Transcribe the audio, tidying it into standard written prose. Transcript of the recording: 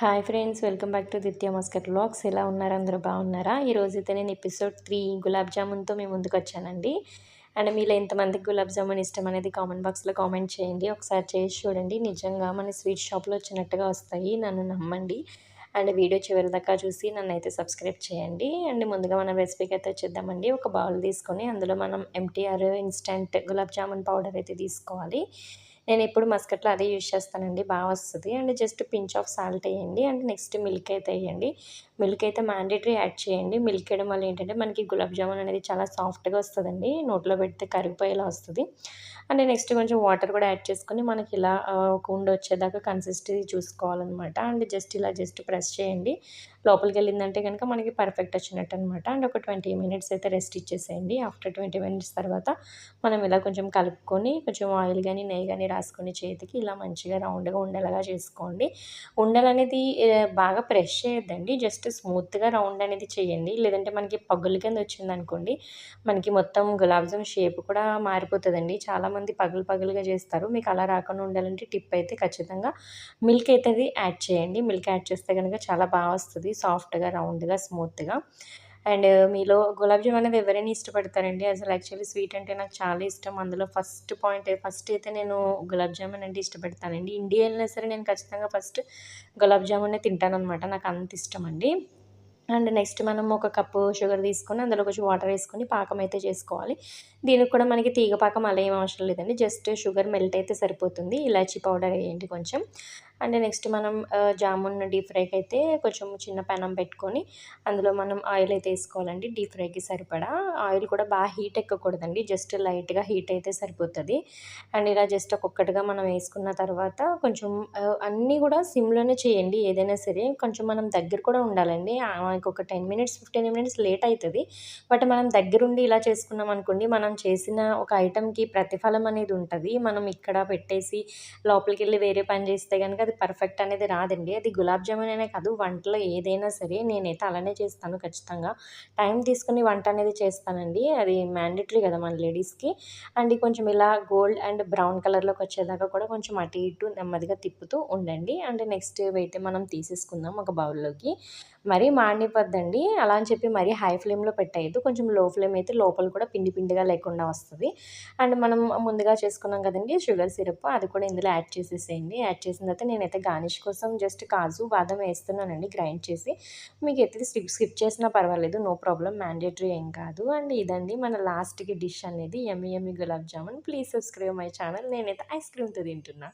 Hi friends, welcome back to Ditya Muscat vlogs. ఎలా ఉన్నారు? అందరూ బాగున్నారా? ఈరోజైతే నేను ఎపిసోడ్ 3 గులాబ్ జామున్తో మీ ముందుకు వచ్చానండి. అండ్ మీలో ఎంతమందికి గులాబ్ జామున్ ఇష్టం అనేది కామెంట్ బాక్స్లో కామెంట్ చేయండి. ఒకసారి చేసి చూడండి, నిజంగా మన స్వీట్ షాప్లో వచ్చినట్టుగా వస్తాయి, నన్ను నమ్మండి. అండ్ వీడియో చివరి దాకా చూసి నన్ను అయితే సబ్స్క్రైబ్ చేయండి. అండ్ ముందుగా మనం రెసిపీకి అయితే వచ్చేద్దామండి. ఒక బౌల్ తీసుకొని అందులో మనం MTR instant gulab jamun powder అయితే తీసుకోవాలి. నేను ఎప్పుడు మస్కట్లో అదే యూజ్ చేస్తానండి, బాగా వస్తుంది. And just pinch of salt వేయండి. అండ్ నెక్స్ట్ మిల్క్ అయితే వేయండి. మిల్క్ అయితే మ్యాండేటరీ యాడ్ చేయండి. మిల్క్ వేయడం వల్ల ఏంటంటే మనకి గులాబ్ జామున్ అనేది చాలా సాఫ్ట్గా వస్తుందండి, నోట్లో పెడితే కరిగిపోయేలా వస్తుంది. అండ్ నెక్స్ట్ కొంచెం వాటర్ కూడా యాడ్ చేసుకొని మనకి ఇలా ఒక ఉండ వచ్చేదాకా కన్సిస్టెన్సీ చూసుకోవాలన్నమాట. అండ్ జస్ట్ ప్రెస్ చేయండి. లోపలికి వెళ్ళిందంటే కనుక మనకి పర్ఫెక్ట్ వచ్చినట్టు అనమాట. అండ్ ఒక 20 మినిట్స్ అయితే రెస్ట్ ఇచ్చేసేయండి. ఆఫ్టర్ 20 మినిట్స్ తర్వాత మనం ఇలా కొంచెం కలుపుకొని కొంచెం ఆయిల్ కానీ నెయ్యి కానీ రాసుకొని చేతికి ఇలా మంచిగా రౌండ్గా ఉండేలాగా చేసుకోండి. ఉండలు అనేది బాగా ప్రెస్ చేయొద్దండి, జస్ట్ స్మూత్గా రౌండ్ అనేది చేయండి. లేదంటే మనకి పగుల కింద వచ్చిందనుకోండి, మనకి మొత్తం గులాబ్ జామ్ షేప్ కూడా మారిపోతుందండి. చాలామంది పగులుగా చేస్తారు. మీకు అలా రాకుండా ఉండాలంటే టిప్ అయితే ఖచ్చితంగా మిల్క్ అయితే యాడ్ చేయండి. మిల్క్ యాడ్ చేస్తే కనుక చాలా బాగా వస్తుంది, సాఫ్ట్గా రౌండ్గా స్మూత్గా. అండ్ మీలో గులాబ్ జామ్ అనేది ఎవరైనా ఇష్టపడతారండి. అసలు యాక్చువల్లీ స్వీట్ అంటే నాకు చాలా ఇష్టం. అందులో ఫస్ట్ అయితే నేను గులాబ్ జామున్ అంటే ఇష్టపడతానండి. ఇండియా వెళ్ళినా సరే నేను ఖచ్చితంగా ఫస్ట్ గులాబ్ జామునే తింటాననమాట, నాకు అంత ఇష్టం అండి. అండ్ నెక్స్ట్ మనం ఒక కప్పు షుగర్ తీసుకొని అందులో కొంచెం వాటర్ వేసుకొని పాకం అయితే చేసుకోవాలి. దీనికి కూడా మనకి తీగ పాకం అలా ఏం అవసరం లేదండి, జస్ట్ షుగర్ మెల్ట్ అయితే సరిపోతుంది. ఇలాచీ పౌడర్ వేయండి కొంచెం. అండ్ నెక్స్ట్ మనం జామున్ డీప్ ఫ్రైకి అయితే కొంచెం చిన్న పెనం పెట్టుకొని అందులో మనం ఆయిల్ అయితే వేసుకోవాలండి. డీప్ ఫ్రైకి సరిపడా ఆయిల్ కూడా బాగా హీట్ ఎక్కకూడదండి, జస్ట్ లైట్గా హీట్ అయితే సరిపోతుంది. అండ్ ఇలా జస్ట్ ఒక్కొక్కటిగా మనం వేసుకున్న తర్వాత కొంచెం అన్నీ కూడా సిమ్లోనే చేయండి. ఏదైనా సరే కొంచెం మనం దగ్గర కూడా ఉండాలండి. ఇంకొక 10 మినిట్స్ 15 మినిట్స్ లేట్ అవుతుంది. బట్ మనం దగ్గరుండి ఇలా చేసుకున్నాం అనుకోండి, మనం చేసిన ఒక ఐటెంకి ప్రతిఫలం అనేది ఉంటుంది. మనం ఇక్కడ పెట్టేసి లోపలికి వెళ్ళి వేరే పని చేస్తే కనుక అది పర్ఫెక్ట్ అనేది రాదండి. అది గులాబ్ జామున్ అనే కాదు, వంటలో ఏదైనా సరే నేనైతే అలానే చేస్తాను ఖచ్చితంగా. టైం తీసుకుని వంట అనేది చేస్తానండి, అది మ్యాండేటరీ కదా మన లేడీస్కి. అండ్ కొంచెం ఇలా గోల్డ్ అండ్ బ్రౌన్ కలర్లోకి వచ్చేదాకా కూడా కొంచెం అటు ఇటు నెమ్మదిగా తిప్పుతూ ఉండండి. అండ్ నెక్స్ట్ అయితే మనం తీసేసుకుందాం ఒక బౌల్లోకి. మరీ మాడిపోద్దండి, అలా అని చెప్పి మరీ హై ఫ్లేమ్లో పెట్టేయద్దు, కొంచెం లో ఫ్లేమ్ అయితే లోపల కూడా పిండిగా లేకుండా వస్తుంది. అండ్ మనం ముందుగా చేసుకున్నాం కదండి షుగర్ సిరప్, అది కూడా ఇందులో యాడ్ చేసేసేయండి. యాడ్ చేసిన తర్వాత నేనైతే గార్నిష్ కోసం జస్ట్ కాజు బాదం వేస్తున్నానండి గ్రైండ్ చేసి. మీకు అయితే స్కిప్ చేసినా పర్వాలేదు, నో ప్రాబ్లం, మ్యాండేటరీ ఏం కాదు. అండ్ ఇదండి మన లాస్ట్కి డిష్ అనేది, yummy gulab jamun. Please subscribe my channel. నేనైతే ఐస్ క్రీమ్తో తింటున్నా.